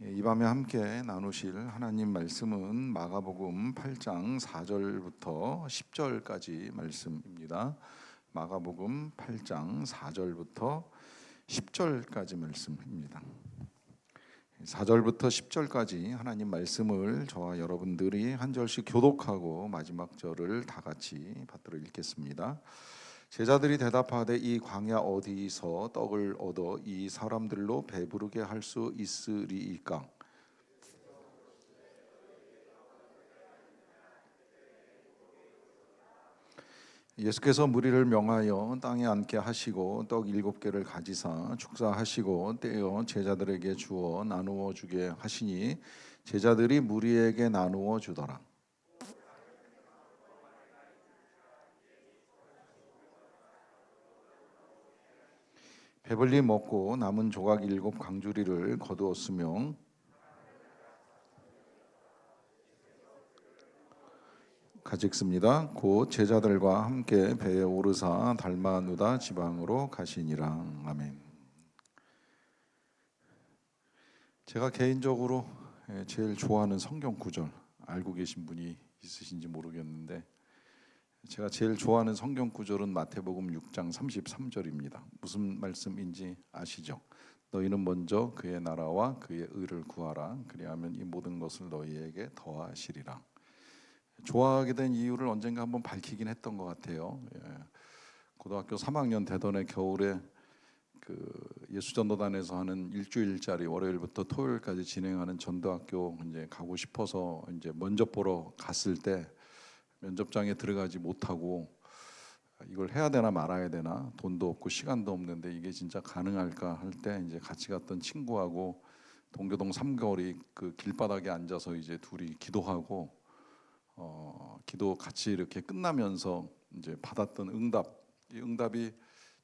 이 밤에 함께 나누실 하나님 말씀은 마가복음 8장 4절부터 10절까지 말씀입니다. 마가복음 8장 4절부터 10절까지 말씀입니다. 4절부터 10절까지 하나님 말씀을 저와 여러분들이 한 절씩 교독하고 마지막 절을 다 같이 받들어 읽겠습니다. 제자들이 대답하되 이 광야 어디서 떡을 얻어 이 사람들로 배부르게 할 수 있으리이까? 예수께서 무리를 명하여 땅에 앉게 하시고 떡 7개를 가지사 축사하시고 떼어 제자들에게 주어 나누어 주게 하시니 제자들이 무리에게 나누어 주더라. 배불리 먹고 남은 조각 7 강주리를 거두었으며 가직습니다. 곧 제자들과 함께 배에 오르사 달마누다 지방으로 가시니라. 아멘. 제가 개인적으로 제일 좋아하는 성경 구절 알고 계신 분이 있으신지 모르겠는데 제가 제일 좋아하는 성경 구절은 마태복음 6장 33절입니다. 무슨 말씀인지 아시죠? 너희는 먼저 그의 나라와 그의 의를 구하라. 그리하면 이 모든 것을 너희에게 더하시리라. 좋아하게 된 이유를 언젠가 한번 밝히긴 했던 것 같아요. 고등학교 3학년 되던 해 겨울에 그 예수전도단에서 하는 일주일짜리 월요일부터 토요일까지 진행하는 전도학교 이제 가고 싶어서 이제 면접 보러 갔을 때 면접장에 들어가지 못하고 이걸 해야 되나 말아야 되나 돈도 없고 시간도 없는데 이게 진짜 가능할까 할 때 이제 같이 갔던 친구하고 동교동 삼거리 그 길바닥에 앉아서 이제 둘이 기도하고 기도 같이 이렇게 끝나면서 이제 받았던 이 응답이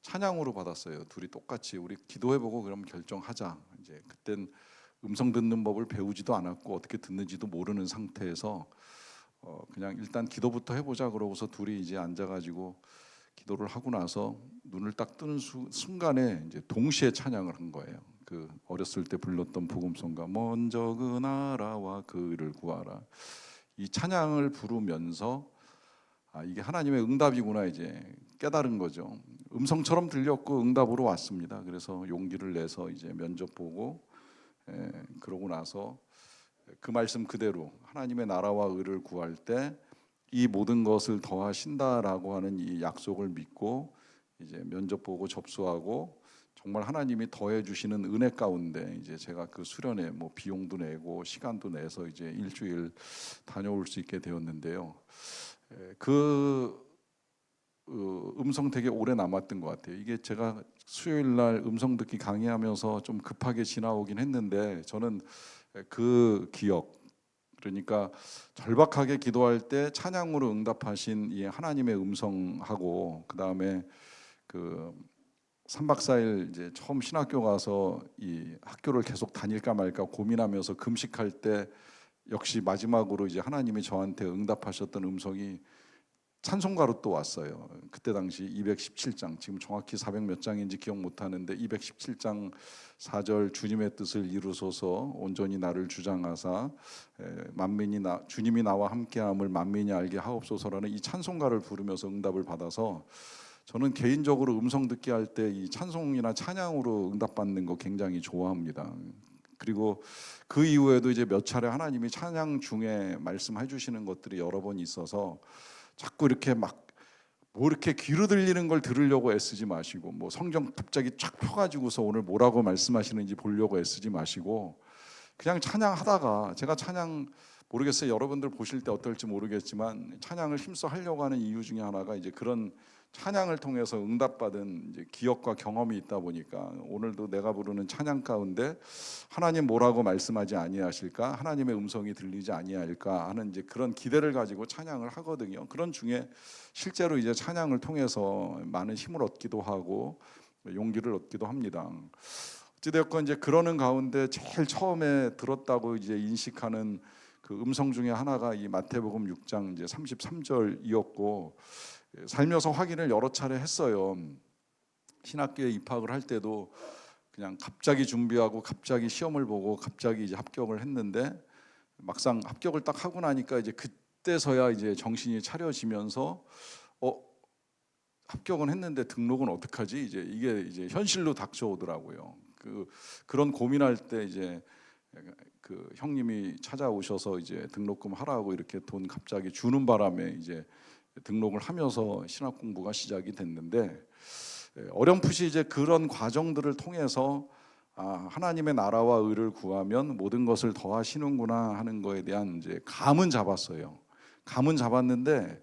찬양으로 받았어요. 둘이 똑같이 우리 기도해보고 그럼 결정하자. 이제 그땐 음성 듣는 법을 배우지도 않았고 어떻게 듣는지도 모르는 상태에서 그냥 일단 기도부터 해보자 그러고서 둘이 이제 앉아가지고 기도를 하고 나서 눈을 딱 뜨는 순간에 이제 동시에 찬양을 한 거예요. 그 어렸을 때 불렀던 복음송가 먼저 그 나라와 그 의를 구하라. 이 찬양을 부르면서 이게 하나님의 응답이구나 이제 깨달은 거죠. 음성처럼 들렸고 응답으로 왔습니다. 그래서 용기를 내서 이제 면접 보고 그러고 나서 그 말씀 그대로 하나님의 나라와 의를 구할 때 이 모든 것을 더하신다라고 하는 이 약속을 믿고 이제 면접 보고 접수하고 정말 하나님이 더해 주시는 은혜 가운데 이제 제가 그 수련회 뭐 비용도 내고 시간도 내서 이제 일주일 다녀올 수 있게 되었는데요. 그 음성 되게 오래 남았던 것 같아요. 이게 제가 수요일 날 음성 듣기 강의하면서 좀 급하게 지나오긴 했는데 저는 그 기억 그러니까 절박하게 기도할 때 찬양으로 응답하신 이 하나님의 음성하고 그 다음에 그 3박 4일 이제 처음 신학교 가서 이 학교를 계속 다닐까 말까 고민하면서 금식할 때 역시 마지막으로 이제 하나님이 저한테 응답하셨던 음성이 찬송가로 또 왔어요. 그때 당시 217장 지금 정확히 400 몇 장인지 기억 못하는데 217장 4절 주님의 뜻을 이루소서 온전히 나를 주장하사 주님이 나와 함께함을 만민이 알게 하옵소서라는 이 찬송가를 부르면서 응답을 받아서 저는 개인적으로 음성 듣기 할 때 이 찬송이나 찬양으로 응답받는 거 굉장히 좋아합니다. 그리고 그 이후에도 이제 몇 차례 하나님이 찬양 중에 말씀해 주시는 것들이 여러 번 있어서 자꾸 이렇게 막 뭐 이렇게 귀로 들리는 걸 들으려고 애쓰지 마시고 뭐 성경 갑자기 쫙 펴가지고서 오늘 뭐라고 말씀하시는지 보려고 애쓰지 마시고 그냥 찬양하다가 제가 찬양 모르겠어요. 여러분들 보실 때 어떨지 모르겠지만 찬양을 힘써 하려고 하는 이유 중에 하나가 이제 그런 찬양을 통해서 응답받은 이제 기억과 경험이 있다 보니까 오늘도 내가 부르는 찬양 가운데 하나님 뭐라고 말씀하지 아니하실까? 하나님의 음성이 들리지 아니할까 하는 이제 그런 기대를 가지고 찬양을 하거든요. 그런 중에 실제로 이제 찬양을 통해서 많은 힘을 얻기도 하고 용기를 얻기도 합니다. 어찌되었건 이제 그러는 가운데 제일 처음에 들었다고 이제 인식하는 그 음성 중에 하나가 이 마태복음 6장 이제 33절이었고 살면서 확인을 여러 차례 했어요. 신학교에 입학을 할 때도 그냥 갑자기 준비하고 갑자기 시험을 보고 갑자기 이제 합격을 했는데 막상 합격을 딱 하고 나니까 이제 그때서야 이제 정신이 차려지면서 합격은 했는데 등록은 어떡하지? 이게 이제 현실로 닥쳐오더라고요. 그런 고민할 때 이제 그 형님이 찾아오셔서 이제 등록금 하라고 이렇게 돈 갑자기 주는 바람에 이제 등록을 하면서 신학 공부가 시작이 됐는데, 어렴풋이 이제 그런 과정들을 통해서 하나님의 나라와 의를 구하면 모든 것을 더하시는구나 하는 거에 대한 이제 감은 잡았어요. 감은 잡았는데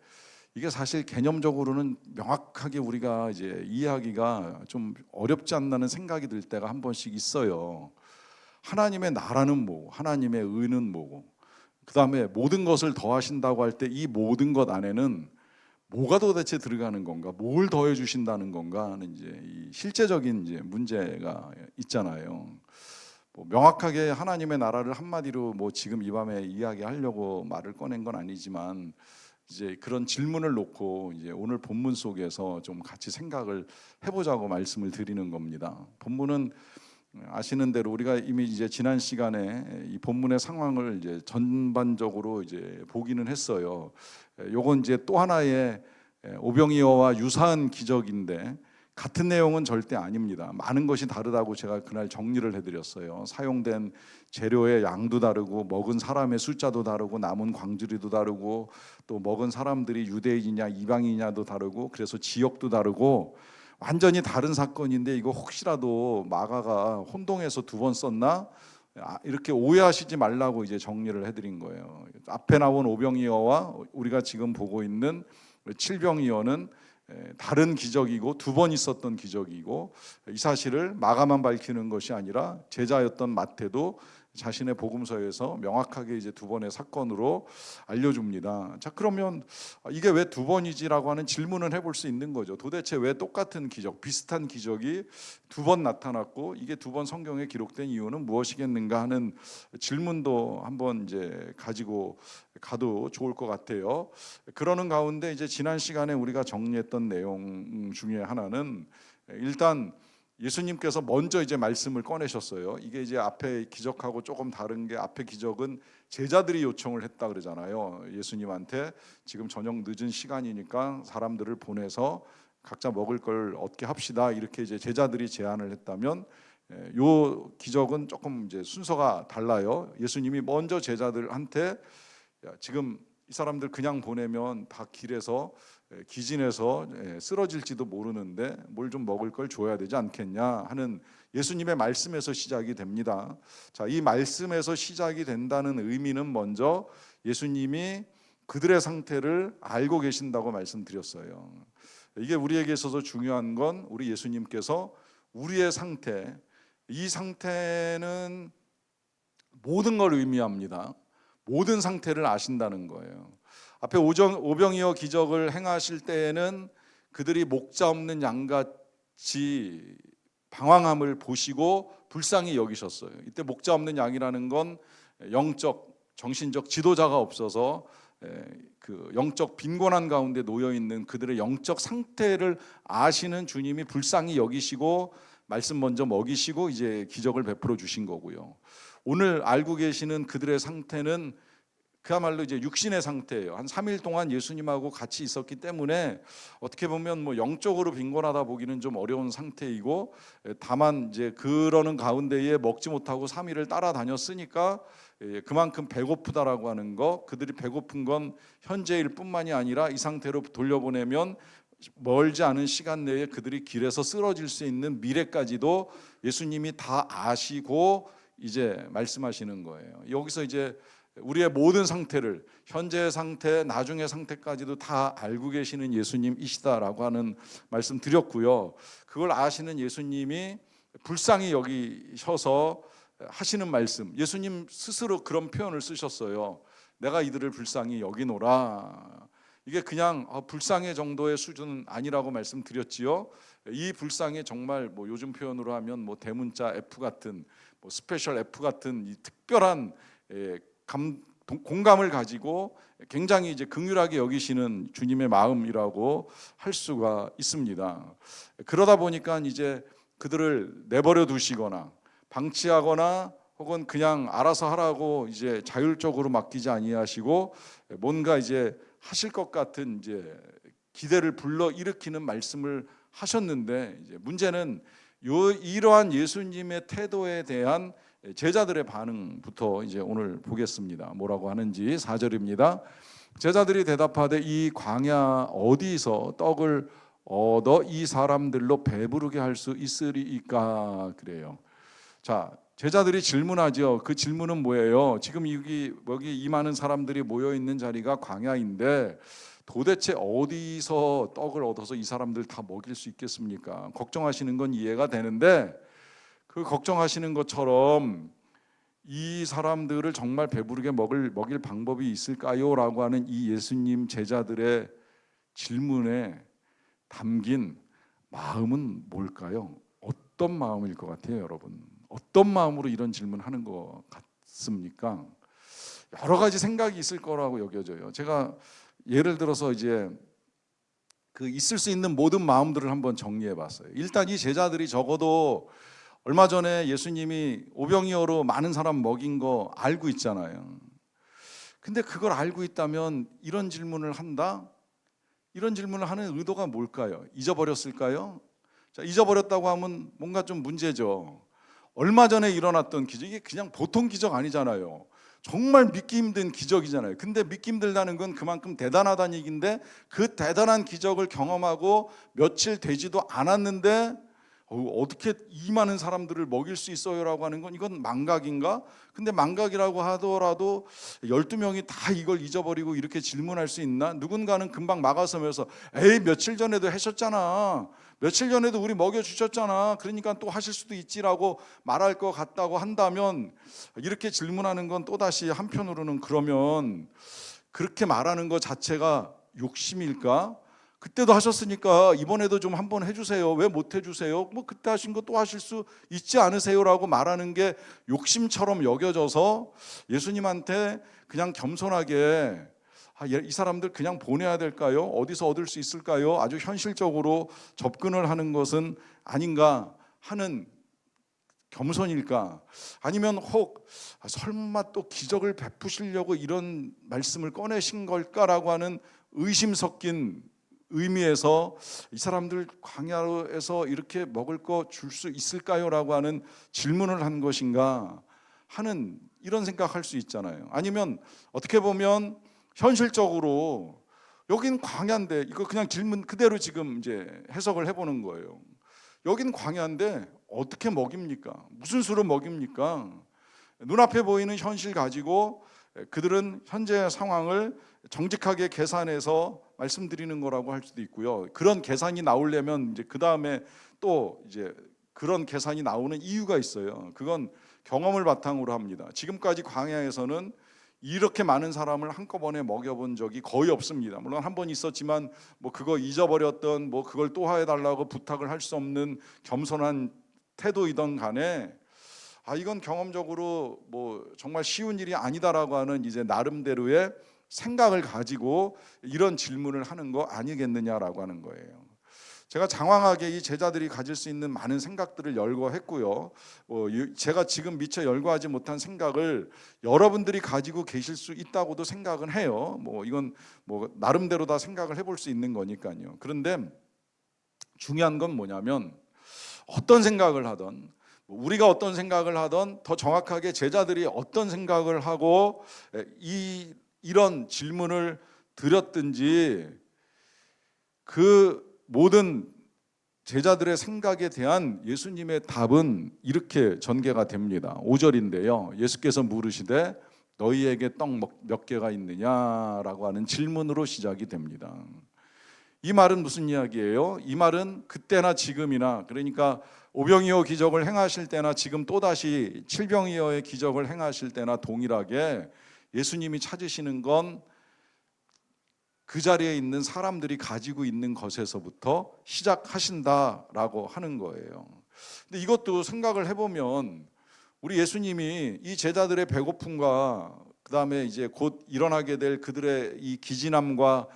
이게 사실 개념적으로는 명확하게 우리가 이제 이해하기가 좀 어렵지 않나는 생각이 들 때가 한 번씩 있어요. 하나님의 나라는 뭐고, 하나님의 의는 뭐고, 그 다음에 모든 것을 더하신다고 할 때 이 모든 것 안에는 뭐가 도대체 들어가는 건가, 뭘 더해 주신다는 건가 하는 이제 이 실제적인 이제 문제가 있잖아요. 뭐 명확하게 하나님의 나라를 한마디로 뭐 지금 이 밤에 이야기하려고 말을 꺼낸 건 아니지만, 이제 그런 질문을 놓고 이제 오늘 본문 속에서 좀 같이 생각을 해보자고 말씀을 드리는 겁니다. 본문은 아시는 대로 우리가 이미 이제 지난 시간에 이 본문의 상황을 이제 전반적으로 이제 보기는 했어요. 요건 이제 또 하나의 오병이어와 유사한 기적인데 같은 내용은 절대 아닙니다. 많은 것이 다르다고 제가 그날 정리를 해드렸어요. 사용된 재료의 양도 다르고 먹은 사람의 숫자도 다르고 남은 광주리도 다르고 또 먹은 사람들이 유대인이냐 이방인이냐도 다르고 그래서 지역도 다르고 완전히 다른 사건인데 이거 혹시라도 마가가 혼동해서 두 번 썼나? 이렇게 오해하시지 말라고 이제 정리를 해드린 거예요. 앞에 나온 오병이어와 우리가 지금 보고 있는 칠병이어는 다른 기적이고 두 번 있었던 기적이고, 이 사실을 마가만 밝히는 것이 아니라 제자였던 마태도 자신의 복음서에서 명확하게 이제 두 번의 사건으로 알려줍니다. 자, 그러면 이게 왜 두 번이지라고 하는 질문을 해볼 수 있는 거죠. 도대체 왜 똑같은 기적, 비슷한 기적이 두 번 나타났고 이게 두 번 성경에 기록된 이유는 무엇이겠는가 하는 질문도 한번 이제 가지고 가도 좋을 것 같아요. 그러는 가운데 이제 지난 시간에 우리가 정리했던 내용 중에 하나는 일단 예수님께서 먼저 이제 말씀을 꺼내셨어요. 이게 이제 앞에 기적하고 조금 다른 게, 앞에 기적은 제자들이 요청을 했다 그러잖아요. 예수님한테 지금 저녁 늦은 시간이니까 사람들을 보내서 각자 먹을 걸 얻게 합시다, 이렇게 이제 제자들이 제안을 했다면, 요 기적은 조금 이제 순서가 달라요. 예수님이 먼저 제자들한테 지금 이 사람들 그냥 보내면 다 길에서 기진해서 쓰러질지도 모르는데 뭘 좀 먹을 걸 줘야 되지 않겠냐 하는 예수님의 말씀에서 시작이 됩니다. 자, 이 말씀에서 시작이 된다는 의미는 먼저 예수님이 그들의 상태를 알고 계신다고 말씀드렸어요. 이게 우리에게 있어서 중요한 건, 우리 예수님께서 우리의 상태, 이 상태는 모든 걸 의미합니다. 모든 상태를 아신다는 거예요. 앞에 오병이어 기적을 행하실 때에는 그들이 목자 없는 양같이 방황함을 보시고 불쌍히 여기셨어요. 이때 목자 없는 양이라는 건 영적, 정신적 지도자가 없어서 그 영적 빈곤한 가운데 놓여 있는 그들의 영적 상태를 아시는 주님이 불쌍히 여기시고 말씀 먼저 먹이시고 이제 기적을 베풀어 주신 거고요. 오늘 알고 계시는 그들의 상태는 그야말로 이제 육신의 상태예요. 한 3일 동안 예수님하고 같이 있었기 때문에 어떻게 보면 뭐 영적으로 빈곤하다 보기는 좀 어려운 상태이고, 다만 이제 그러는 가운데에 먹지 못하고 3일을 따라다녔으니까 그만큼 배고프다라고 하는 거, 그들이 배고픈 건 현재일 뿐만이 아니라 이 상태로 돌려보내면 멀지 않은 시간 내에 그들이 길에서 쓰러질 수 있는 미래까지도 예수님이 다 아시고 이제 말씀하시는 거예요. 여기서 이제 우리의 모든 상태를, 현재의 상태, 나중의 상태까지도 다 알고 계시는 예수님이시다라고 하는 말씀 드렸고요. 그걸 아시는 예수님이 불쌍히 여기셔서 하시는 말씀, 예수님 스스로 그런 표현을 쓰셨어요. 내가 이들을 불쌍히 여기노라. 이게 그냥 불쌍해 정도의 수준은 아니라고 말씀드렸지요. 이 불쌍해 정말 뭐 요즘 표현으로 하면 뭐 대문자 F 같은, 뭐 스페셜 F 같은 이 특별한 공감을 가지고 굉장히 이제 긍휼하게 여기시는 주님의 마음이라고 할 수가 있습니다. 그러다 보니까 이제 그들을 내버려 두시거나 방치하거나 혹은 그냥 알아서 하라고 이제 자율적으로 맡기지 아니하시고 뭔가 이제 하실 것 같은 이제 기대를 불러 일으키는 말씀을 하셨는데, 이제 문제는 이러한 예수님의 태도에 대한 제자들의 반응부터 이제 오늘 보겠습니다. 뭐라고 하는지 4절입니다. 제자들이 대답하되 이 광야 어디서 떡을 얻어 이 사람들로 배부르게 할 수 있으리이까. 그래요. 자, 제자들이 질문하죠. 그 질문은 뭐예요? 지금 여기 이 많은 사람들이 모여 있는 자리가 광야인데 도대체 어디서 떡을 얻어서 이 사람들 다 먹일 수 있겠습니까? 걱정하시는 건 이해가 되는데, 그 걱정하시는 것처럼 이 사람들을 정말 배부르게 먹일 방법이 있을까요? 라고 하는 이 예수님 제자들의 질문에 담긴 마음은 뭘까요? 어떤 마음일 것 같아요, 여러분? 어떤 마음으로 이런 질문하는 것 같습니까? 여러 가지 생각이 있을 거라고 여겨져요. 제가 예를 들어서 이제 그 있을 수 있는 모든 마음들을 한번 정리해 봤어요. 일단 이 제자들이 적어도 얼마 전에 예수님이 오병이어로 많은 사람 먹인 거 알고 있잖아요. 근데 그걸 알고 있다면 이런 질문을 한다? 이런 질문을 하는 의도가 뭘까요? 잊어버렸을까요? 자, 잊어버렸다고 하면 뭔가 좀 문제죠. 얼마 전에 일어났던 기적, 이게 그냥 보통 기적 아니잖아요. 정말 믿기 힘든 기적이잖아요. 근데 믿기 힘들다는 건 그만큼 대단하다는 얘기인데, 그 대단한 기적을 경험하고 며칠 되지도 않았는데 어떻게 이 많은 사람들을 먹일 수 있어요? 라고 하는 건 이건 망각인가? 근데 망각이라고 하더라도 12명이 다 이걸 잊어버리고 이렇게 질문할 수 있나? 누군가는 금방 막아서면서 에이, 며칠 전에도 하셨잖아. 며칠 전에도 우리 먹여주셨잖아. 그러니까 또 하실 수도 있지라고 말할 것 같다고 한다면, 이렇게 질문하는 건 또다시 한편으로는 그러면 그렇게 말하는 것 자체가 욕심일까? 그때도 하셨으니까 이번에도 좀 한번 해주세요. 왜 못 해주세요? 뭐 그때 하신 거 또 하실 수 있지 않으세요? 라고 말하는 게 욕심처럼 여겨져서 예수님한테 그냥 겸손하게 이 사람들 그냥 보내야 될까요? 어디서 얻을 수 있을까요? 아주 현실적으로 접근을 하는 것은 아닌가 하는 겸손일까? 아니면 혹 설마 또 기적을 베푸시려고 이런 말씀을 꺼내신 걸까라고 하는 의심 섞인 의미에서 이 사람들 광야에서 이렇게 먹을 거 줄 수 있을까요? 라고 하는 질문을 한 것인가 하는 이런 생각할 수 있잖아요. 아니면 어떻게 보면 현실적으로 여긴 광야인데, 이거 그냥 질문 그대로 지금 이제 해석을 해보는 거예요. 여긴 광야인데 어떻게 먹입니까? 무슨 수로 먹입니까? 눈앞에 보이는 현실 가지고 그들은 현재 상황을 정직하게 계산해서 말씀드리는 거라고 할 수도 있고요. 그런 계산이 나오려면 이제 그 다음에 또 이제 그런 계산이 나오는 이유가 있어요. 그건 경험을 바탕으로 합니다. 지금까지 광야에서는 이렇게 많은 사람을 한꺼번에 먹여본 적이 거의 없습니다. 물론 한 번 있었지만 뭐 그거 잊어버렸던, 뭐 그걸 또 해달라고 부탁을 할 수 없는 겸손한 태도이던 간에 이건 경험적으로 뭐 정말 쉬운 일이 아니다라고 하는 이제 나름대로의 생각을 가지고 이런 질문을 하는 거 아니겠느냐라고 하는 거예요. 제가 장황하게 이 제자들이 가질 수 있는 많은 생각들을 열거했고요. 제가 지금 미처 열거하지 못한 생각을 여러분들이 가지고 계실 수 있다고도 생각은 해요. 뭐 이건 뭐 나름대로 다 생각을 해볼 수 있는 거니까요. 그런데 중요한 건 뭐냐면, 어떤 생각을 하던, 우리가 어떤 생각을 하던, 더 정확하게 제자들이 어떤 생각을 하고 이런 질문을 드렸든지, 그 모든 제자들의 생각에 대한 예수님의 답은 이렇게 전개가 됩니다. 5절인데요. 예수께서 물으시되 너희에게 떡 몇 개가 있느냐라고 하는 질문으로 시작이 됩니다. 이 말은 무슨 이야기예요? 이 말은 그때나 지금이나, 그러니까 오병이어 기적을 행하실 때나 지금 또다시 칠병이어의 기적을 행하실 때나 동일하게 예수님이 찾으시는 건 그 자리에 있는 사람들이 가지고 있는 것에서부터 시작하신다라고 하는 거예요. 근데 이것도 생각을 해보면 우리 예수님이 이 제자들의 배고픔과 그 다음에 이제 곧 일어나게 될 그들의 이 기진함과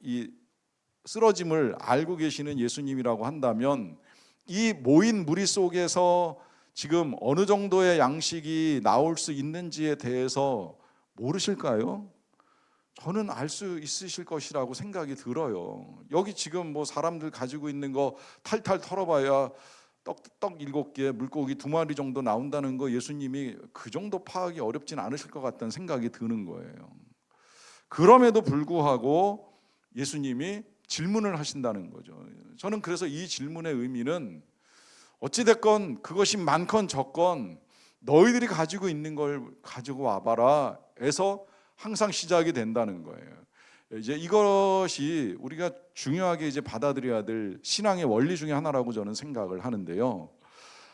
이 쓰러짐을 알고 계시는 예수님이라고 한다면, 이 모인 무리 속에서 지금 어느 정도의 양식이 나올 수 있는지에 대해서 모르실까요? 저는 알 수 있으실 것이라고 생각이 들어요. 여기 지금 뭐 사람들 가지고 있는 거 탈탈 털어봐야 떡 7개, 물고기 2마리 정도 나온다는 거 예수님이 그 정도 파악이 어렵진 않으실 것 같다는 생각이 드는 거예요. 그럼에도 불구하고 예수님이 질문을 하신다는 거죠. 저는 그래서 이 질문의 의미는 어찌됐건 그것이 많건 적건 너희들이 가지고 있는 걸 가지고 와봐라 에서 항상 시작이 된다는 거예요. 이제 이것이 우리가 중요하게 이제 받아들여야 될 신앙의 원리 중에 하나라고 저는 생각을 하는데요.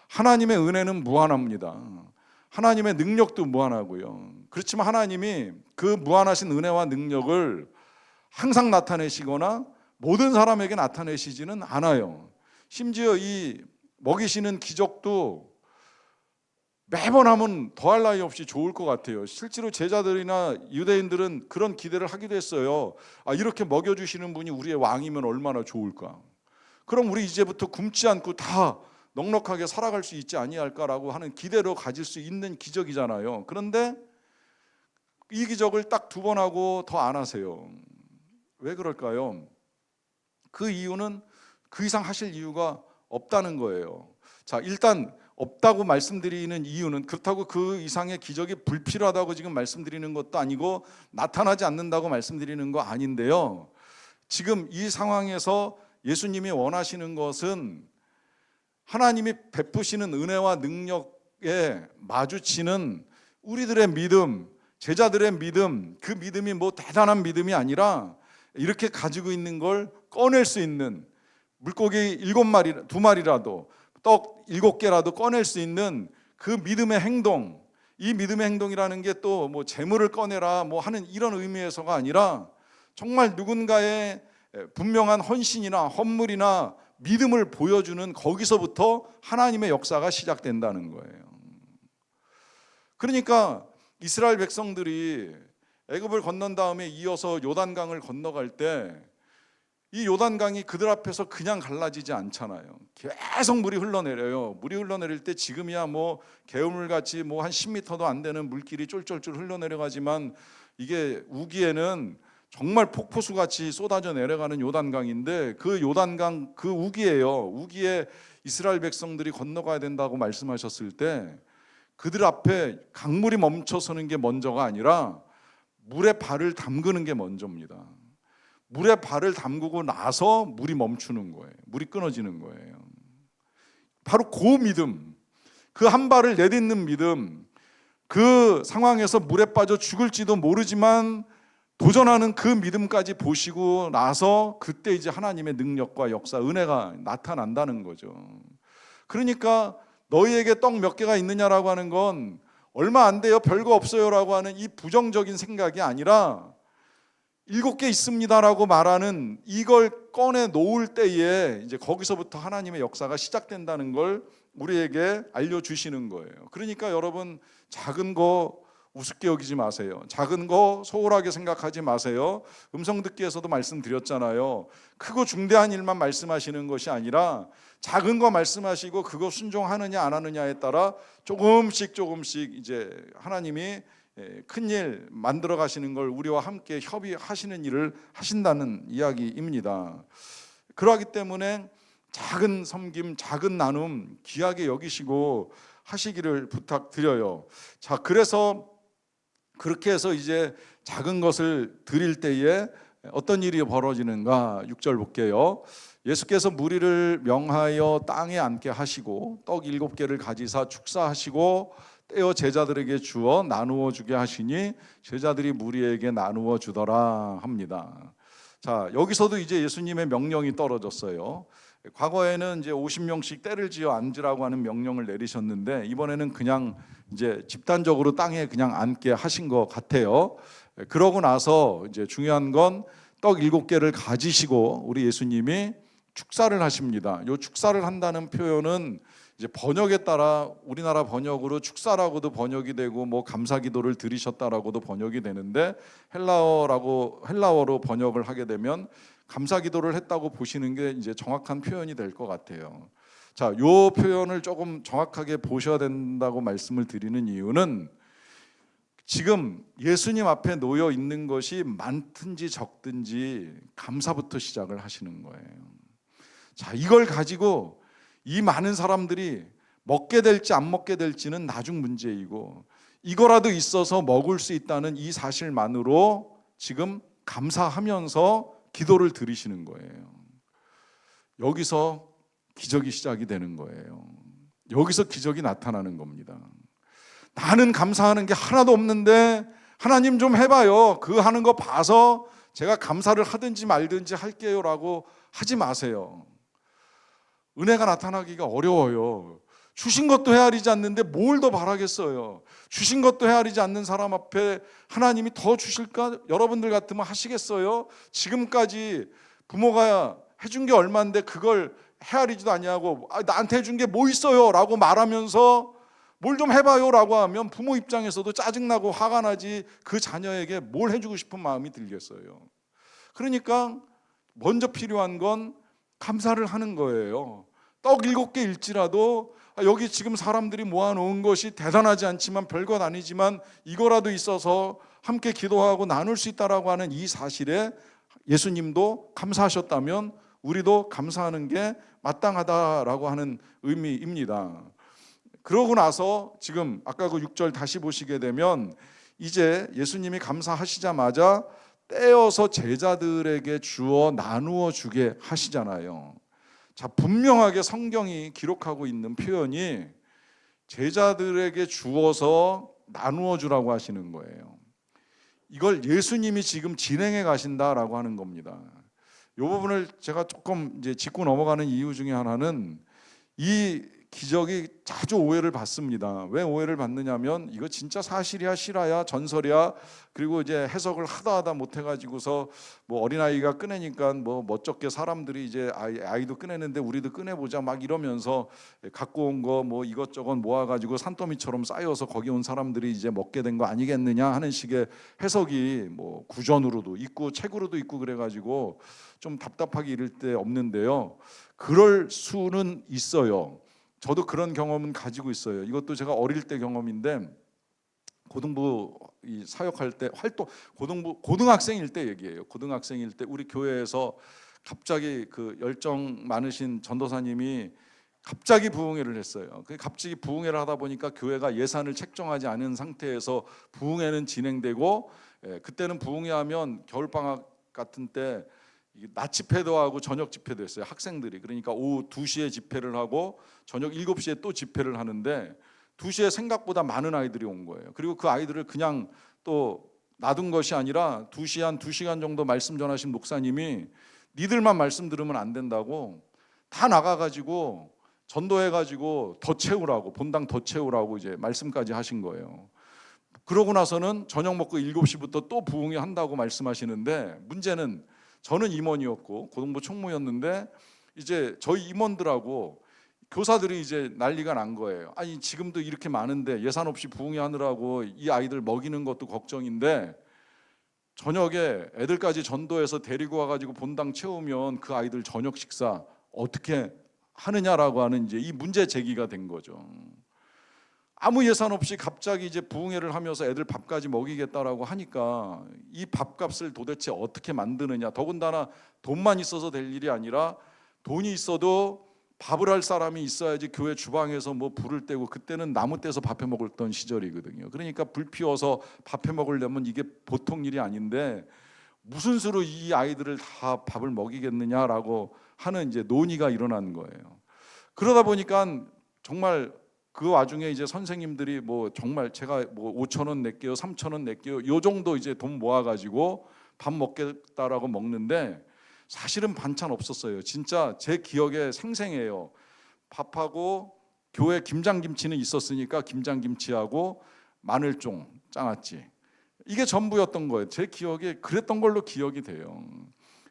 하나님의 은혜는 무한합니다. 하나님의 능력도 무한하고요. 그렇지만 하나님이 그 무한하신 은혜와 능력을 항상 나타내시거나 모든 사람에게 나타내시지는 않아요. 심지어 이 먹이시는 기적도 매번 하면 더할 나위 없이 좋을 것 같아요. 실제로 제자들이나 유대인들은 그런 기대를 하기도 했어요. 이렇게 먹여주시는 분이 우리의 왕이면 얼마나 좋을까. 그럼 우리 이제부터 굶지 않고 다 넉넉하게 살아갈 수 있지 아니할까라고 하는 기대로 가질 수 있는 기적이잖아요. 그런데 이 기적을 딱 2번 하고 더 안 하세요. 왜 그럴까요? 그 이유는 그 이상 하실 이유가 없다는 거예요. 자, 일단 없다고 말씀드리는 이유는 그렇다고 그 이상의 기적이 불필요하다고 지금 말씀드리는 것도 아니고 나타나지 않는다고 말씀드리는 거 아닌데요. 지금 이 상황에서 예수님이 원하시는 것은 하나님이 베푸시는 은혜와 능력에 마주치는 우리들의 믿음, 제자들의 믿음, 그 믿음이 뭐 대단한 믿음이 아니라 이렇게 가지고 있는 걸 꺼낼 수 있는 물고기 7마리, 2마리라도 떡 7개라도 꺼낼 수 있는 그 믿음의 행동, 이 믿음의 행동이라는 게 또 뭐 재물을 꺼내라 뭐 하는 이런 의미에서가 아니라 정말 누군가의 분명한 헌신이나 헌물이나 믿음을 보여주는 거기서부터 하나님의 역사가 시작된다는 거예요. 그러니까 이스라엘 백성들이 애굽을 건넌 다음에 이어서 요단강을 건너갈 때 이 요단강이 그들 앞에서 그냥 갈라지지 않잖아요. 계속 물이 흘러내려요. 물이 흘러내릴 때 지금이야 뭐 개울물같이 뭐 한 10m도 안 되는 물길이 쫄쫄쫄 흘러내려가지만 이게 우기에는 정말 폭포수같이 쏟아져 내려가는 요단강인데 그 요단강 그 우기예요. 우기에 이스라엘 백성들이 건너가야 된다고 말씀하셨을 때 그들 앞에 강물이 멈춰서는 게 먼저가 아니라 물에 발을 담그는 게 먼저입니다. 물에 발을 담그고 나서 물이 멈추는 거예요. 물이 끊어지는 거예요. 바로 그 믿음, 그 한 발을 내딛는 믿음, 그 상황에서 물에 빠져 죽을지도 모르지만 도전하는 그 믿음까지 보시고 나서 그때 이제 하나님의 능력과 역사, 은혜가 나타난다는 거죠. 그러니까 너희에게 떡 몇 개가 있느냐라고 하는 건 얼마 안 돼요, 별거 없어요라고 하는 이 부정적인 생각이 아니라 7개 있습니다라고 말하는 이걸 꺼내 놓을 때에 이제 거기서부터 하나님의 역사가 시작된다는 걸 우리에게 알려주시는 거예요. 그러니까 여러분 작은 거 우습게 여기지 마세요. 작은 거 소홀하게 생각하지 마세요. 음성 듣기에서도 말씀드렸잖아요. 크고 중대한 일만 말씀하시는 것이 아니라 작은 거 말씀하시고 그거 순종하느냐 안 하느냐에 따라 조금씩 이제 하나님이 큰 일 만들어 가시는 걸 우리와 함께 협의하시는 일을 하신다는 이야기입니다. 그러하기 때문에 작은 섬김, 작은 나눔 귀하게 여기시고 하시기를 부탁드려요. 자, 그래서 그렇게 해서 이제 작은 것을 드릴 때에 어떤 일이 벌어지는가 6절 볼게요. 예수께서 무리를 명하여 땅에 앉게 하시고 떡 7개를 가지사 축사하시고 떼어 제자들에게 주어 나누어 주게 하시니 제자들이 무리에게 나누어 주더라 합니다. 자, 여기서도 이제 예수님의 명령이 떨어졌어요. 과거에는 이제 50명씩 떼를 지어 앉으라고 하는 명령을 내리셨는데 이번에는 그냥 이제 집단적으로 땅에 그냥 앉게 하신 것 같아요. 그러고 나서 이제 중요한 건 떡 7개를 가지시고 우리 예수님이 축사를 하십니다. 이 축사를 한다는 표현은 이제 번역에 따라 우리나라 번역으로 축사라고도 번역이 되고 뭐 감사기도를 드리셨다라고도 번역이 되는데 헬라어로 번역을 하게 되면 감사기도를 했다고 보시는 게 이제 정확한 표현이 될 것 같아요. 자, 요 표현을 조금 정확하게 보셔야 된다고 말씀을 드리는 이유는 지금 예수님 앞에 놓여 있는 것이 많든지 적든지 감사부터 시작을 하시는 거예요. 자, 이걸 가지고 이 많은 사람들이 먹게 될지 안 먹게 될지는 나중 문제이고, 이거라도 있어서 먹을 수 있다는 이 사실만으로 지금 감사하면서 기도를 드리시는 거예요. 여기서 기적이 시작이 되는 거예요. 여기서 기적이 나타나는 겁니다. 나는 감사하는 게 하나도 없는데 하나님 좀 해봐요. 그 하는 거 봐서 제가 감사를 하든지 말든지 할게요 라고 하지 마세요. 은혜가 나타나기가 어려워요. 주신 것도 헤아리지 않는데 뭘 더 바라겠어요. 주신 것도 헤아리지 않는 사람 앞에 하나님이 더 주실까? 여러분들 같으면 하시겠어요? 지금까지 부모가 해준 게 얼마인데 그걸 헤아리지도 아니하고 나한테 해준 게 뭐 있어요? 라고 말하면서 뭘 좀 해봐요 라고 하면 부모 입장에서도 짜증나고 화가 나지 그 자녀에게 뭘 해주고 싶은 마음이 들겠어요. 그러니까 먼저 필요한 건 감사를 하는 거예요. 떡 7개 일지라도 여기 지금 사람들이 모아놓은 것이 대단하지 않지만 별것 아니지만 이거라도 있어서 함께 기도하고 나눌 수 있다라고 하는 이 사실에 예수님도 감사하셨다면 우리도 감사하는 게 마땅하다라고 하는 의미입니다. 그러고 나서 지금 아까 그 6절 다시 보시게 되면 이제 예수님이 감사하시자마자 떼어서 제자들에게 주어 나누어 주게 하시잖아요. 자, 분명하게 성경이 기록하고 있는 표현이 제자들에게 주어서 나누어 주라고 하시는 거예요. 이걸 예수님이 지금 진행해 가신다라고 하는 겁니다. 이 부분을 제가 조금 이제 짚고 넘어가는 이유 중에 하나는 이 기적이 자주 오해를 받습니다. 왜 오해를 받느냐면 이거 진짜 사실이야 실화야 전설이야, 그리고 이제 해석을 하다 못해가지고서 뭐 어린아이가 꺼내니까 뭐 멋쩍게 사람들이 이제 아이도 꺼내는데 우리도 꺼내보자 막 이러면서 갖고 온 거 뭐 이것저것 모아가지고 산더미처럼 쌓여서 거기 온 사람들이 이제 먹게 된 거 아니겠느냐 하는 식의 해석이 뭐 구전으로도 있고 책으로도 있고 그래가지고 좀 답답하게 이를 데 없는데요. 그럴 수는 있어요. 저도 그런 경험은 가지고 있어요. 이것도 제가 어릴 때 경험인데 고등부 사역할 때 고등학생일 때 얘기예요. 고등학생일 때 우리 교회에서 갑자기 그 열정 많으신 전도사님이 갑자기 부흥회를 했어요. 갑자기 부흥회를 하다 보니까 교회가 예산을 책정하지 않은 상태에서 부흥회는 진행되고, 그때는 부흥회하면 겨울방학 같은 때 낮 집회도 하고 저녁 집회도 했어요. 학생들이. 그러니까 오후 2시에 집회를 하고 저녁 7시에 또 집회를 하는데 2시에 생각보다 많은 아이들이 온 거예요. 그리고 그 아이들을 그냥 또 놔둔 것이 아니라 2시에 한 2시간 정도 말씀 전하신 목사님이 니들만 말씀 들으면 안 된다고 다 나가가지고 전도해가지고 더 채우라고, 본당 더 채우라고 이제 말씀까지 하신 거예요. 그러고 나서는 저녁 먹고 7시부터 또 부흥회 한다고 말씀하시는데, 문제는 저는 임원이었고 고등부 총무였는데 이제 저희 임원들하고 교사들이 이제 난리가 난 거예요. 아니 지금도 이렇게 많은데 예산 없이 부흥회 하느라고 이 아이들 먹이는 것도 걱정인데 저녁에 애들까지 전도해서 데리고 와가지고 본당 채우면 그 아이들 저녁 식사 어떻게 하느냐라고 하는 이제 이 문제 제기가 된 거죠. 아무 예산 없이 갑자기 이제 부흥회를 하면서 애들 밥까지 먹이겠다라고 하니까 이 밥값을 도대체 어떻게 만드느냐. 더군다나 돈만 있어서 될 일이 아니라 돈이 있어도 밥을 할 사람이 있어야지 교회 주방에서 뭐 불을 떼고, 그때는 나무 떼서 밥해 먹었던 시절이거든요. 그러니까 불 피워서 밥해 먹으려면 이게 보통 일이 아닌데 무슨 수로 이 아이들을 다 밥을 먹이겠느냐라고 하는 이제 논의가 일어난 거예요. 그러다 보니까 정말 그 와중에 이제 선생님들이 뭐 정말 제가 뭐 5,000원 낼게요, 3,000원 낼게요, 요 정도 이제 돈 모아가지고 밥 먹겠다라고 먹는데 사실은 반찬 없었어요. 진짜 제 기억에 생생해요. 밥하고 교회 김장김치는 있었으니까 김장김치하고 마늘종, 장아찌, 이게 전부였던 거예요. 제 기억에 그랬던 걸로 기억이 돼요.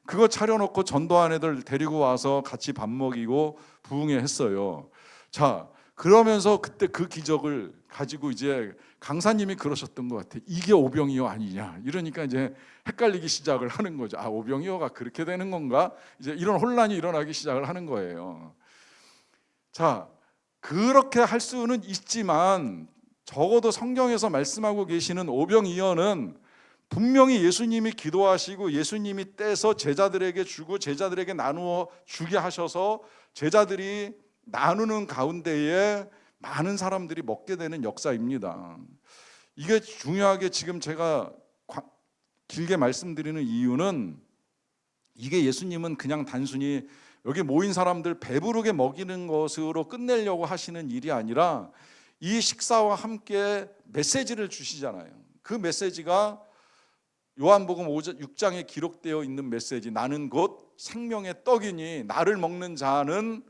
그거 차려놓고 전도한 애들 데리고 와서 같이 밥 먹이고 부흥회 했어요. 자, 그러면서 그때 그 기적을 가지고 이제 강사님이 그러셨던 것 같아요. 이게 오병이어 아니냐. 이러니까 이제 헷갈리기 시작을 하는 거죠. 아, 오병이어가 그렇게 되는 건가? 이제 이런 혼란이 일어나기 시작을 하는 거예요. 자, 그렇게 할 수는 있지만 적어도 성경에서 말씀하고 계시는 오병이어는 분명히 예수님이 기도하시고 예수님이 떼서 제자들에게 주고 제자들에게 나누어 주게 하셔서 제자들이 나누는 가운데에 많은 사람들이 먹게 되는 역사입니다. 이게 중요하게 지금 제가 길게 말씀드리는 이유는 이게 예수님은 그냥 단순히 여기 모인 사람들 배부르게 먹이는 것으로 끝내려고 하시는 일이 아니라 이 식사와 함께 메시지를 주시잖아요. 그 메시지가 요한복음 6장에 기록되어 있는 메시지, 나는 곧 생명의 떡이니 나를 먹는 자는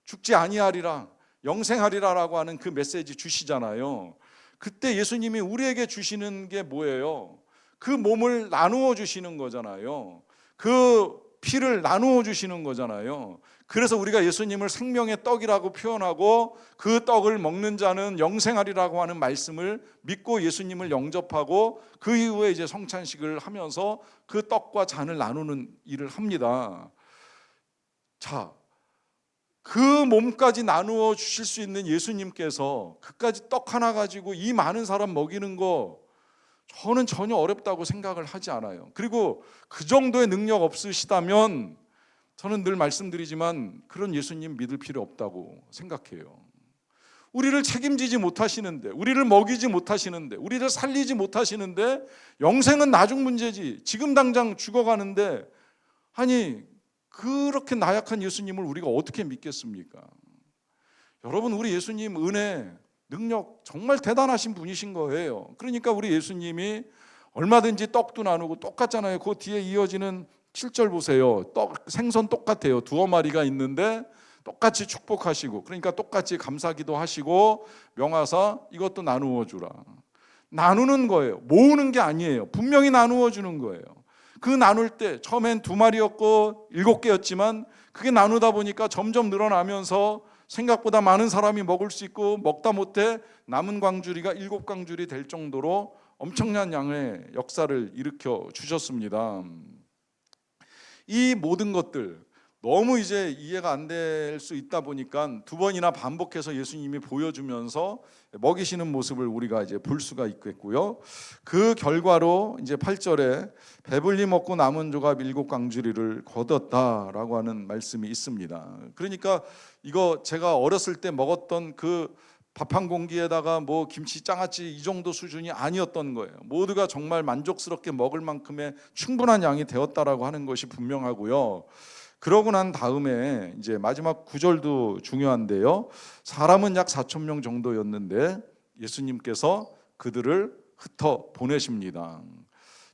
죽지 아니하리라, 영생하리라 라고 하는 그 메시지 주시잖아요. 그때 예수님이 우리에게 주시는 게 뭐예요? 그 몸을 나누어 주시는 거잖아요. 그 피를 나누어 주시는 거잖아요. 그래서 우리가 예수님을 생명의 떡이라고 표현하고 그 떡을 먹는 자는 영생하리라고 하는 말씀을 믿고 예수님을 영접하고 그 이후에 이제 성찬식을 하면서 그 떡과 잔을 나누는 일을 합니다. 자, 그 몸까지 나누어 주실 수 있는 예수님께서 그까지 떡 하나 가지고 이 많은 사람 먹이는 거 저는 전혀 어렵다고 생각을 하지 않아요. 그리고 그 정도의 능력 없으시다면 저는 늘 말씀드리지만 그런 예수님 믿을 필요 없다고 생각해요. 우리를 책임지지 못하시는데, 우리를 먹이지 못하시는데, 우리를 살리지 못하시는데 영생은 나중 문제지, 지금 당장 죽어가는데, 아니 그렇게 나약한 예수님을 우리가 어떻게 믿겠습니까? 여러분, 우리 예수님 은혜, 능력 정말 대단하신 분이신 거예요. 그러니까 우리 예수님이 얼마든지 떡도 나누고, 똑같잖아요. 그 뒤에 이어지는 7절 보세요. 생선 똑같아요. 두어 마리가 있는데 똑같이 축복하시고, 그러니까 똑같이 감사기도 하시고 명하사 이것도 나누어 주라. 나누는 거예요. 모으는 게 아니에요. 분명히 나누어 주는 거예요. 그 나눌 때 처음엔 2마리였고 7개였지만 그게 나누다 보니까 점점 늘어나면서 생각보다 많은 사람이 먹을 수 있고, 먹다 못해 남은 광주리가 7광주리 될 정도로 엄청난 양의 역사를 일으켜 주셨습니다. 이 모든 것들 너무 이제 이해가 안 될 수 있다 보니까 두 번이나 반복해서 예수님이 보여주면서 먹이시는 모습을 우리가 이제 볼 수가 있겠고요. 그 결과로 이제 8절에 배불리 먹고 남은 조각 7광주리를 거뒀다라고 하는 말씀이 있습니다. 그러니까 이거 제가 어렸을 때 먹었던 그 밥 한 공기에다가 뭐 김치 장아찌 이 정도 수준이 아니었던 거예요. 모두가 정말 만족스럽게 먹을 만큼의 충분한 양이 되었다라고 하는 것이 분명하고요. 그러고 난 다음에 이제 마지막 9절도 중요한데요. 사람은 약 4천 명 정도였는데 예수님께서 그들을 흩어 보내십니다.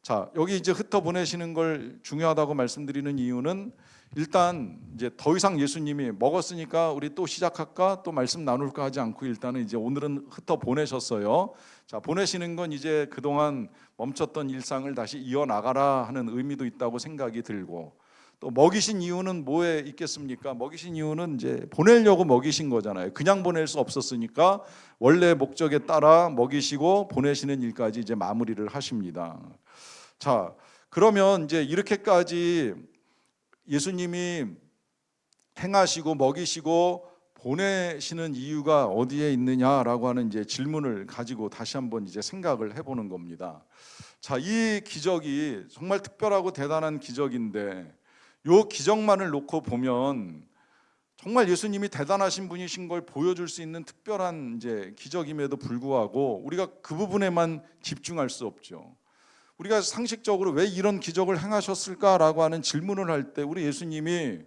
자, 여기 이제 흩어 보내시는 걸 중요하다고 말씀드리는 이유는, 일단 이제 더 이상 예수님이 먹었으니까 우리 또 시작할까, 또 말씀 나눌까 하지 않고 일단은 이제 오늘은 흩어 보내셨어요. 자, 보내시는 건 이제 그동안 멈췄던 일상을 다시 이어나가라 하는 의미도 있다고 생각이 들고, 또 먹이신 이유는 뭐에 있겠습니까? 먹이신 이유는 이제 보내려고 먹이신 거잖아요. 그냥 보낼 수 없었으니까 원래 목적에 따라 먹이시고 보내시는 일까지 이제 마무리를 하십니다. 자, 그러면 이제 이렇게까지 예수님이 행하시고 먹이시고 보내시는 이유가 어디에 있느냐라고 하는 이제 질문을 가지고 다시 한번 이제 생각을 해보는 겁니다. 자, 이 기적이 정말 특별하고 대단한 기적인데, 이 기적만을 놓고 보면 정말 예수님이 대단하신 분이신 걸 보여줄 수 있는 특별한 이제 기적임에도 불구하고 우리가 그 부분에만 집중할 수 없죠. 우리가 상식적으로 왜 이런 기적을 행하셨을까라고 하는 질문을 할 때 우리 예수님이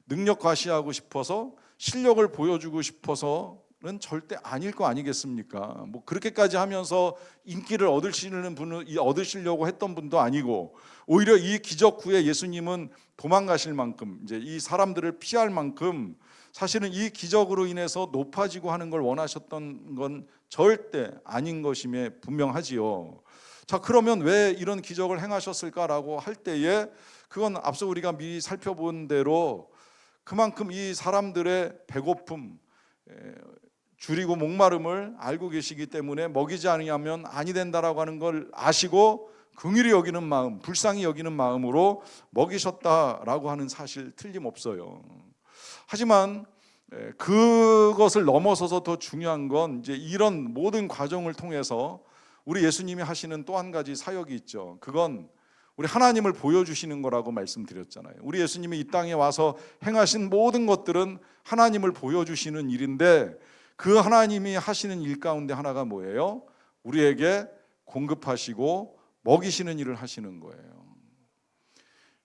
능력 과시하고 싶어서, 실력을 보여주고 싶어서는 절대 아닐 거 아니겠습니까? 뭐 그렇게까지 하면서 인기를 얻으시려고 했던 분도 아니고, 오히려 이 기적 후에 예수님은 도망가실 만큼, 이제 이 사람들을 피할 만큼 사실은 이 기적으로 인해서 높아지고 하는 걸 원하셨던 건 절대 아닌 것임에 분명하지요. 자, 그러면 왜 이런 기적을 행하셨을까라고 할 때에, 그건 앞서 우리가 미리 살펴본 대로 그만큼 이 사람들의 배고픔, 줄이고 목마름을 알고 계시기 때문에 먹이지 아니하면 아니 된다라고 하는 걸 아시고 긍휼히 여기는 마음, 불쌍히 여기는 마음으로 먹이셨다라고 하는 사실 틀림없어요. 하지만 그것을 넘어서서 더 중요한 건 이제 이런 모든 과정을 통해서 우리 예수님이 하시는 또 한 가지 사역이 있죠. 그건 우리 하나님을 보여주시는 거라고 말씀드렸잖아요. 우리 예수님이 이 땅에 와서 행하신 모든 것들은 하나님을 보여주시는 일인데, 그 하나님이 하시는 일 가운데 하나가 뭐예요? 우리에게 공급하시고 먹이시는 일을 하시는 거예요.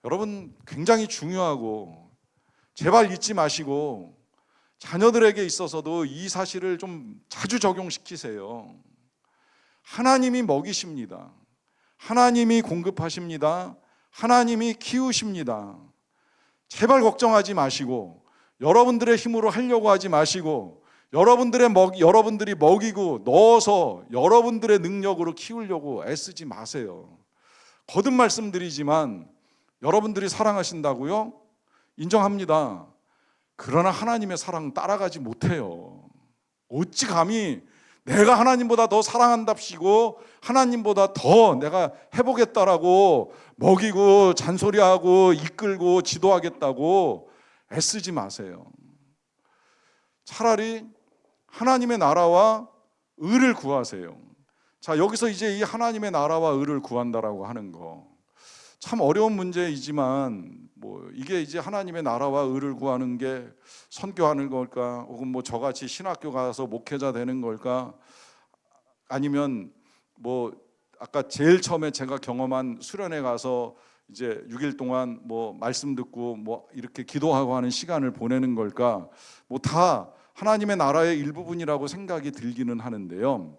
여러분, 굉장히 중요하고, 제발 잊지 마시고 자녀들에게 있어서도 이 사실을 좀 자주 적용시키세요. 하나님이 먹이십니다. 하나님이 공급하십니다. 하나님이 키우십니다. 제발 걱정하지 마시고, 여러분들의 힘으로 하려고 하지 마시고, 여러분들이 먹이고 넣어서 여러분들의 능력으로 키우려고 애쓰지 마세요. 거듭 말씀드리지만 여러분들이 사랑하신다고요? 인정합니다. 그러나 하나님의 사랑 따라가지 못해요. 어찌 감히 내가 하나님보다 더 사랑한답시고 하나님보다 더 내가 해보겠다라고 먹이고 잔소리하고 이끌고 지도하겠다고 애쓰지 마세요. 차라리 하나님의 나라와 의를 구하세요. 자, 여기서 이제 이 하나님의 나라와 의를 구한다라고 하는 거 참 어려운 문제이지만, 이게 이제 하나님의 나라와 의를 구하는 게 선교하는 걸까, 혹은 저같이 신학교 가서 목회자 되는 걸까, 아니면 아까 제일 처음에 제가 경험한 수련회 가서 이제 6일 동안 말씀 듣고 이렇게 기도하고 하는 시간을 보내는 걸까, 다 하나님의 나라의 일부분이라고 생각이 들기는 하는데요.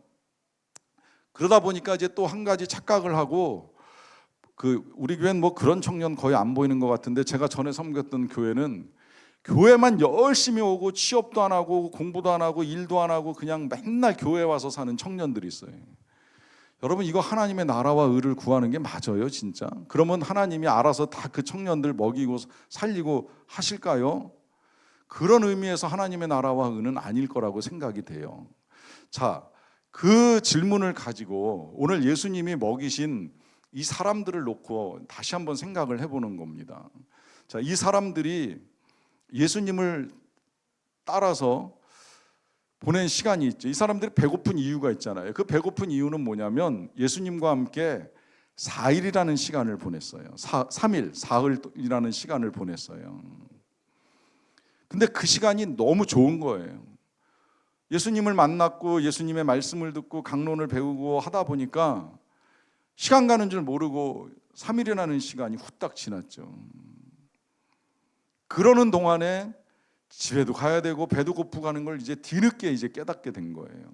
그러다 보니까 이제 또 한 가지 착각을 하고, 우리 교회는 그런 청년 거의 안 보이는 것 같은데, 제가 전에 섬겼던 교회는 교회만 열심히 오고 취업도 안 하고 공부도 안 하고 일도 안 하고 그냥 맨날 교회 와서 사는 청년들이 있어요. 여러분, 이거 하나님의 나라와 의를 구하는 게 맞아요, 진짜? 그러면 하나님이 알아서 다 그 청년들 먹이고 살리고 하실까요? 그런 의미에서 하나님의 나라와 의는 아닐 거라고 생각이 돼요. 자, 그 질문을 가지고 오늘 예수님이 먹이신 이 사람들을 놓고 다시 한번 생각을 해보는 겁니다. 자, 이 사람들이 예수님을 따라서 보낸 시간이 있죠. 이 사람들이 배고픈 이유가 있잖아요. 그 배고픈 이유는 뭐냐면 예수님과 함께 4일이라는 시간을 보냈어요. 3일, 사흘이라는 시간을 보냈어요. 근데 그 시간이 너무 좋은 거예요. 예수님을 만났고 예수님의 말씀을 듣고 강론을 배우고 하다 보니까 시간 가는 줄 모르고 3일이라는 시간이 후딱 지났죠. 그러는 동안에 집에도 가야 되고 배도 고프고 하는 걸 이제 뒤늦게 이제 깨닫게 된 거예요.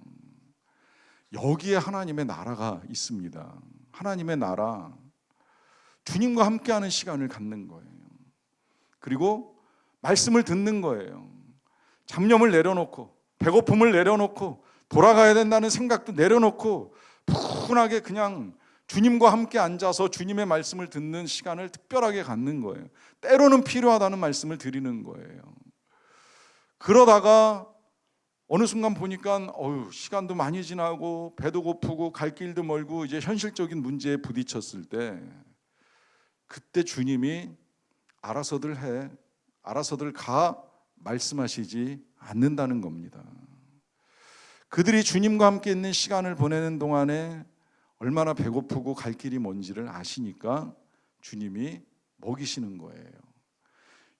여기에 하나님의 나라가 있습니다. 하나님의 나라, 주님과 함께하는 시간을 갖는 거예요. 그리고 말씀을 듣는 거예요. 잡념을 내려놓고 배고픔을 내려놓고 돌아가야 된다는 생각도 내려놓고 푸근하게 그냥 주님과 함께 앉아서 주님의 말씀을 듣는 시간을 특별하게 갖는 거예요. 때로는 필요하다는 말씀을 드리는 거예요. 그러다가 어느 순간 보니까 시간도 많이 지나고 배도 고프고 갈 길도 멀고 이제 현실적인 문제에 부딪혔을 때, 그때 주님이 알아서들 해, 알아서들 가 말씀하시지 않는다는 겁니다. 그들이 주님과 함께 있는 시간을 보내는 동안에 얼마나 배고프고 갈 길이 뭔지를 아시니까 주님이 먹이시는 거예요.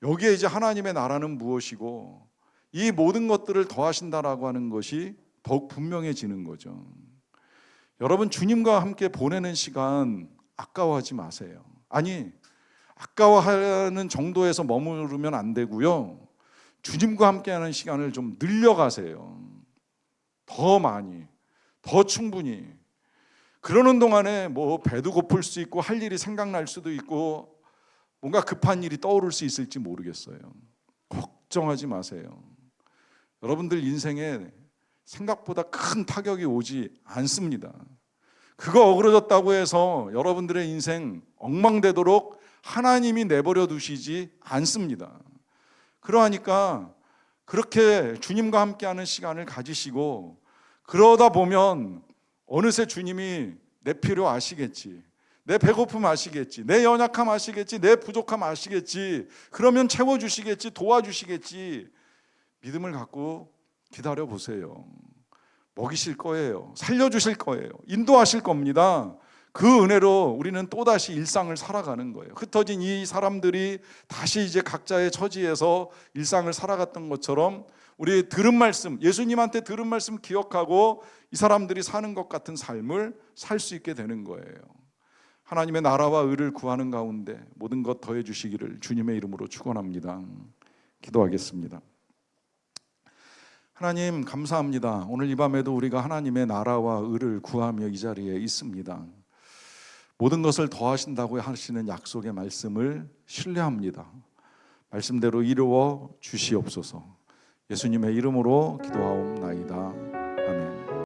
여기에 이제 하나님의 나라는 무엇이고 이 모든 것들을 더하신다라고 하는 것이 더욱 분명해지는 거죠. 여러분, 주님과 함께 보내는 시간 아까워하지 마세요. 아니, 아까워하는 정도에서 머무르면 안 되고요. 주님과 함께하는 시간을 좀 늘려가세요. 더 많이, 더 충분히. 그러는 동안에 배도 고플 수 있고 할 일이 생각날 수도 있고 뭔가 급한 일이 떠오를 수 있을지 모르겠어요. 걱정하지 마세요. 여러분들 인생에 생각보다 큰 타격이 오지 않습니다. 그거 어그러졌다고 해서 여러분들의 인생 엉망되도록 하나님이 내버려 두시지 않습니다. 그러하니까 그렇게 주님과 함께하는 시간을 가지시고, 그러다 보면 어느새 주님이 내 필요 아시겠지, 내 배고픔 아시겠지, 내 연약함 아시겠지, 내 부족함 아시겠지, 그러면 채워주시겠지, 도와주시겠지. 믿음을 갖고 기다려 보세요. 먹이실 거예요. 살려주실 거예요. 인도하실 겁니다. 그 은혜로 우리는 또다시 일상을 살아가는 거예요. 흩어진 이 사람들이 다시 이제 각자의 처지에서 일상을 살아갔던 것처럼 우리 들은 말씀, 예수님한테 들은 말씀 기억하고 이 사람들이 사는 것 같은 삶을 살 수 있게 되는 거예요. 하나님의 나라와 의를 구하는 가운데 모든 것 더해 주시기를 주님의 이름으로 축원합니다. 기도하겠습니다. 하나님 감사합니다. 오늘 이 밤에도 우리가 하나님의 나라와 의를 구하며 이 자리에 있습니다. 모든 것을 더하신다고 하시는 약속의 말씀을 신뢰합니다. 말씀대로 이루어 주시옵소서. 예수님의 이름으로 기도하옵나이다.